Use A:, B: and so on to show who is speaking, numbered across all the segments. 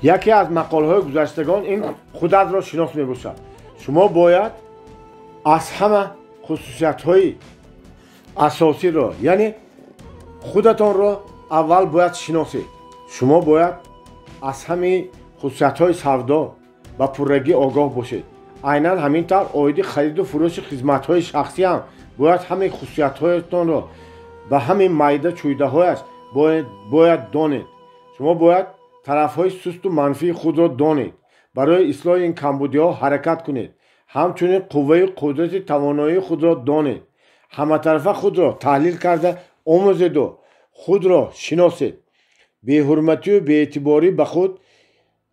A: یکی از مقاله‌های گذشتگان این خودت را شناس می‌باشد. شما باید از همه خصوصیت‌های اساسی را یعنی خودتان را اول باید شناسید. شما باید از همه خصوصیت‌های سودا و پررگی آگاه باشید. عیناً همینطور اوید خرید و فروش خدمات‌های شخصی هم باید همه خصوصیت‌هایتان را و همه مایده چویده‌هایش باید دانید. شما باید طرف‌های سست و منفی خود را دانید. برای اصلاح این کمبودی‌ها حرکت کنید. همچنین قوه قدرت توانایی خود را دانید. همه طرفه خود را تحلیل کرده آموزید و خود را شناسید. بی‌حرمتی و بی‌اعتباری به خود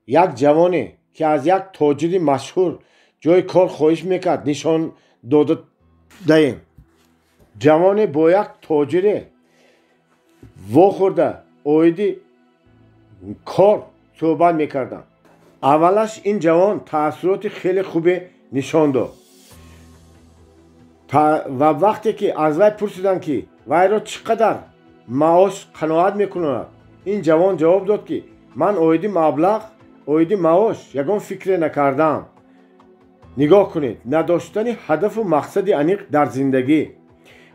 A: یک جوانی که از یک تاجر مشهور جای کار خواهش میکرد نشان داده دهیم. جوانی با یک تاجر واخورده اویدی کار صحبت میکردن. اولش این جوان تأثیرات خیلی خوبی نشان داد و وقتی که از وی پرسیدن که وی را چقدر معاش قناعت میکند، این جوان جواب داد که من اویدی مبلغ اویدی معاش یگان فکر نکردم. نگاه کنید، نداشتن هدف و مقصد عمیق در زندگی.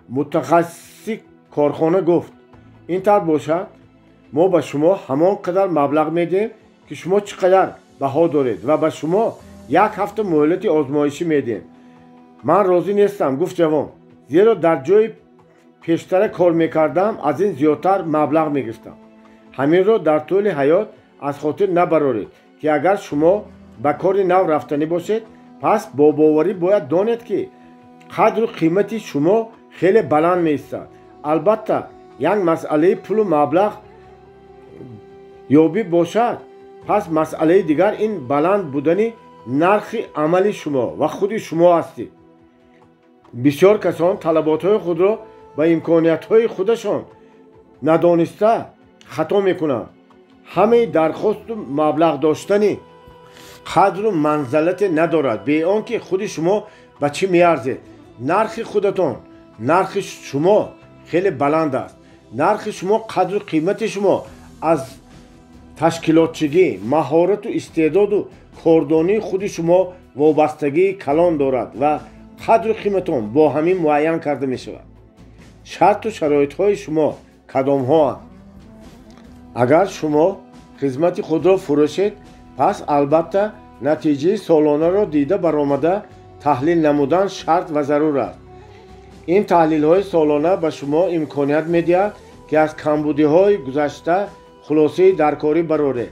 A: متخصص کارخانه گفت این طور باشد ما به شما همان قدر مبلغ میدیم که شما چقدر بها دارید و به شما یک هفته مهلت آزمایشی میدیم. من راضی نیستم، گفت جوان، زیرا در جای پیشتر کار میکردم از این زیادتر مبلغ میگرفتم. همین را در طول حیات از خاطر نبرارید که اگر شما به کار نو رفتنی باشید پس با باوری باید دانید که قدر و قیمت شما خیلی بلند میایستد. البته یک مسئله پول و مبلغ یابی باشد، پس مسئله دیگر این بلند بودن نرخ عمل شما و خود شما هستید. بسیار کسان طلباتهای خود را به امکانیت‌های خودشان ندانسته خطا میکنند. همه درخواست و مبلغ داشتنی قدر و منزلت ندارد به آنکه خود شما به چی میارزید. نرخ خودتان، نرخ شما خیلی بلند است. نرخ شما، قدر و قیمت شما از تشکیلاتچگی، مهارت و استعداد و کاردانی خود شما وابستگی کلان دارد و قدر و قیمتان با همین معین کرده می شود. شرط و شرایط های شما کدام ها؟ اگر شما خدمت خود را فروشید پس البته نتیجه سالانه را دیده برآمده تحلیل نمودن شرط و ضرور است. این تحلیل های سالانه به شما امکانیت می دهد که از کمبودی های گذشته خلاصه درکاری برارید.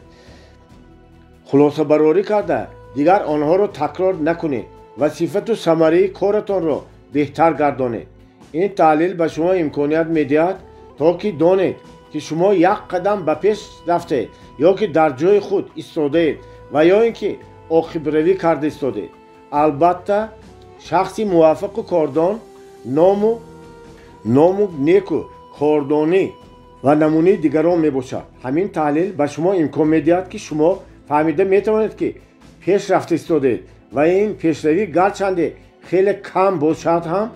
A: خلاصه براری کرده دیگر آنها را تکرار نکنید و صفت و ثمره کارتان را بهتر گردانید. این تحلیل به شما امکانیت می دهد تا که دانید که شما یک قدم به پیش رفته یا که در جای خود ایستاده و یا اینکه عاقب روی کرده ایستاده. البته شخصی موفق و کاردان نام و نیک و کاردانی و نمونه دیگران می باشد. همین تحلیل به شما امکان می دهد که شما فهمیده می توانید که پیش رفته ایستاده و این پیشروی گرچند خیلی کم باشد هم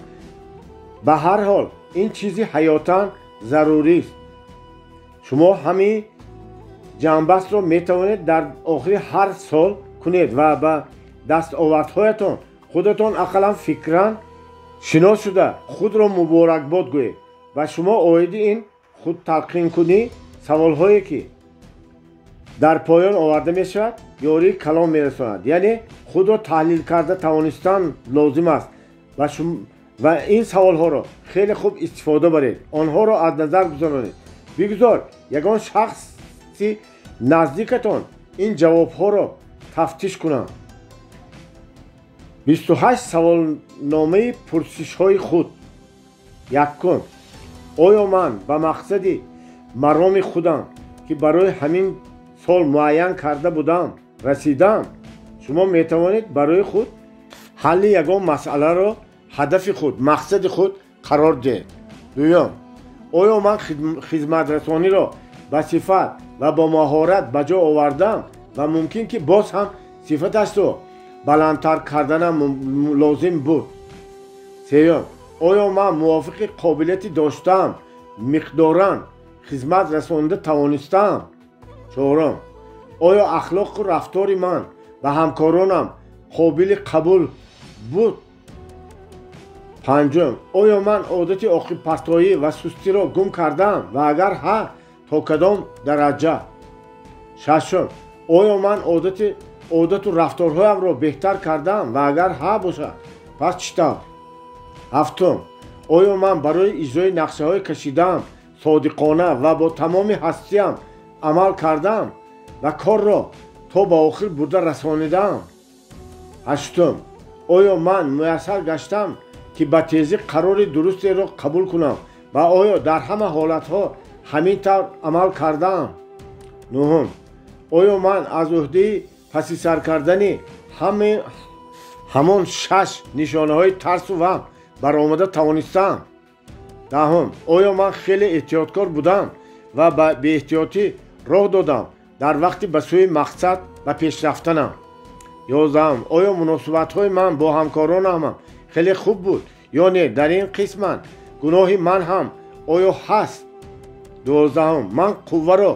A: به هر حال این چیزی حیاتاً ضروری است. شما همین جنبست را می توانید در آخر هر سال کنید و به دستاوردهایتان خودتان اقلا فکراً شناس شده خود را مبارکباد گویید و شما آید این خود تلقین کنی سوالهایی که در پایان آورده می شود یاری کلام می رساند. یعنی خود را تحلیل کرده توانستن لازم است و این سوال ها را خیلی خوب استفاده برید. آنها را از نظر گذارید. بگذار یگان شخصی نزدیکتان این جواب ها را تفتیش کنند. 28 سوالنامه پرسش های خود. یکم، آیا من به مقصد مرام خودم که برای همین سال معین کرده بودم رسیدم؟ شما می توانید برای خود حل یگان مسئله را هدف خود، مقصد خود قرار دهید. دوم، آیا من خدمت رسانی را به صفت و با مهارت به جا آوردم و ممکن که باز هم صفتش را بلندتر کردنم لازم بود؟ سوم، آیا من موافق قابلیتی داشتم مقداراً خدمت رسانده توانستم؟ چهارم، оё ахлоқу рафтори ман ва ҳамкоронам қобили қабул буд? панҷум, оё ман одати оқибпартоӣ ва сустиро гум кардам ва агар ҳа, то кадом дараҷа? шашум, оё ман одату рафторҳоямро беҳтар кардам ва агар ҳа бошад, пас чӣ тавр? ҳафтум, оё ман барои иҷрои нақшаҳое кашидаам содиқона ва бо тамоми ҳастиям амал кардам ва корро то ба охир бурда расонидам? ҳаштум, оё ман муяссар гаштам ки ба тезӣ қарори дурустеро қабул кунам ва оё дар ҳама ҳолатҳо ҳамин тавр амал кардам? нуҳум, оё ман аз уҳдаи пасисар кардани ҳамон 6 нишонаҳои тарсу ваҳм баромада тавонистам? даҳум, оё ман хеле эҳтиёткор будам ва ба беэҳтиётӣ роҳ додам дар вақти ба сӯи мақсад ба пеш рафтанам? ёздаҳум, оё муносибатҳои ман бо ҳамкоронам хеле хуб буд ё не дар ин қисман гуноҳи ман ҳам оё ҳаст? дувоздаҳум, ман қувваро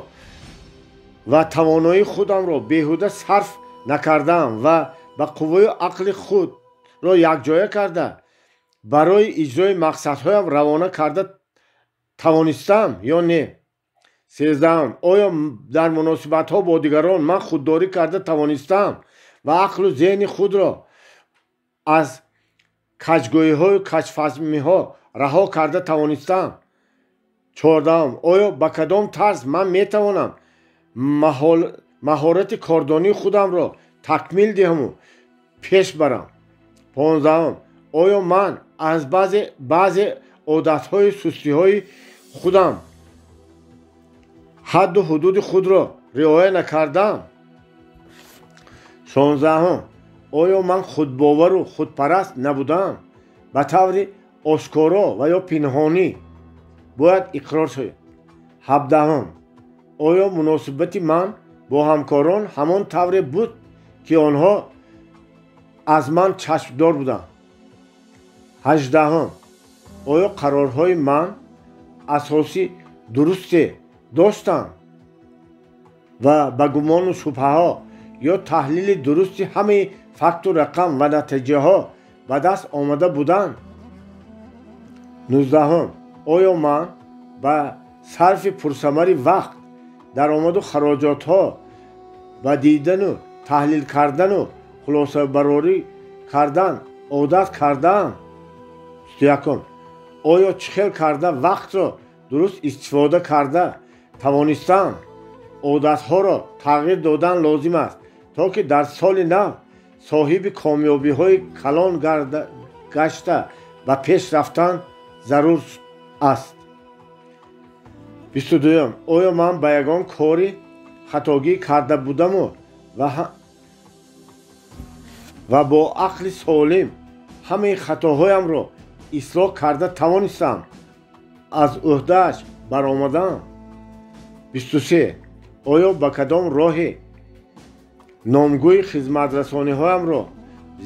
A: ва тавоноии худамро беҳуда сарф накардам ва ба қувваю ақли худро якҷоя карда барои иҷрои мақсадҳоям равона карда тавонистам ё не? сенздаҳум, оё дар муносибатҳо бо дигарон ман худдорӣ карда тавонистам ва ақлу зеҳни худро аз каҷгоиҳою каҷфаҳмиҳо раҳо карда тавонистам? чордаҳум, оё ба кадом тарз ман метавонам маҳорати кордонии худамро такмил диҳаму пеш барам? понздаҳум, оё ман аз баъзе одатҳои сустиҳои худам ҳадду ҳудуди худро риоя накардам? шонздаҳум, оё ман худбовару худпараст набудам? ба таври ошкоро ва ё пинҳонӣ бояд иқрор шавад. ҳабдаҳум, оё муносибати ман бо ҳамкорон ҳамон тавре буд ки онҳо аз ман чашмдор буданд? ҳаждаҳум, оё қарорҳои ман асоси дурусте доштанд ва ба гумону шубҳаҳо ё таҳлили дурусти ҳамаи факту рақам ва натиҷаҳо ба даст омада буданд? нуздаҳум, оё ман ба сарфи пурсамари вақт, даромаду хароҷотҳо ба дидану таҳлил кардану хулосабарорӣ кардан одат кардам? якум, оё чӣ хел карда вақтро дуруст истифода карда тавонистам? одатҳоро тағйир додан лозим аст, то ки дар соли нав соҳиби комёбиҳои калон гашта ба пеш рафтан зарур аст. 22. оё ман ба ягон кори хатогӣ карда будаму ва бо ақли солим ҳамаи хатоҳоямро ислоҳ карда тавонистам аз уҳдааш баромадам? 23. оё ба кадом роҳе номгӯи хизматрасониҳоямро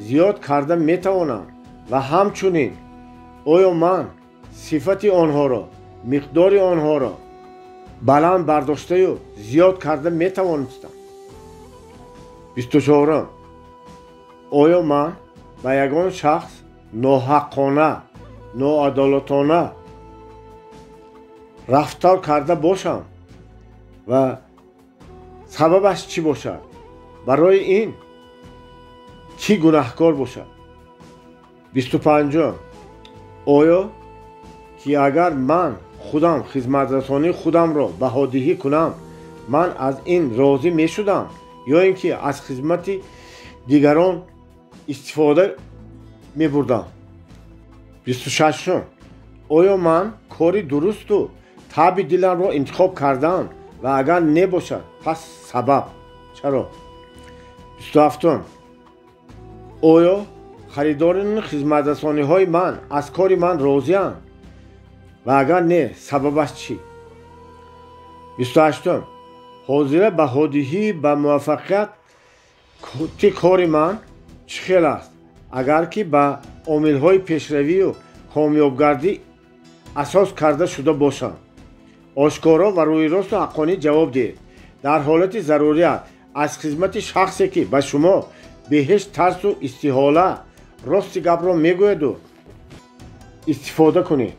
A: зиёд карда метавонам ва ҳамчунин оё ман сифати онҳоро, миқдори онҳоро баланд бардоштаю зиёд карда метавонистам? 24. оё ман ба ягон шахс ноҳаққона, ноадолатона рафтор карда бошам ва сабабаш чӣ бошад? барои ин чӣ гунаҳкор бошад? 25. оё ки агар ман худам хизматрасонии худамро баҳодиҳӣ кунам, ман аз ин розӣ мешудам ё ин ки аз хизмати дигарон истифода мебурдам? 26. оё ман кори дурусту таби диламро интихоб кардам ва агар небошад, пас сабаб чаро? 27. оё харидорини хизматрасониҳои ман аз кори ман розиянд ва агар не, сабабаш чӣ? 28. ҳозира баҳодиҳӣ ба муваффақияти кори ман чӣ хел аст, агар ки ба омилҳои пешравию комёбгардӣ асос карда шуда бошанд? ошкоро ва рӯйросту ҳаққонӣ ҷавоб диҳед. дар ҳолати зарурият аз хизмати шахсе ки ба шумо беҳеҷ тарсу истиҳола рости гапро мегӯяду истифода кунед.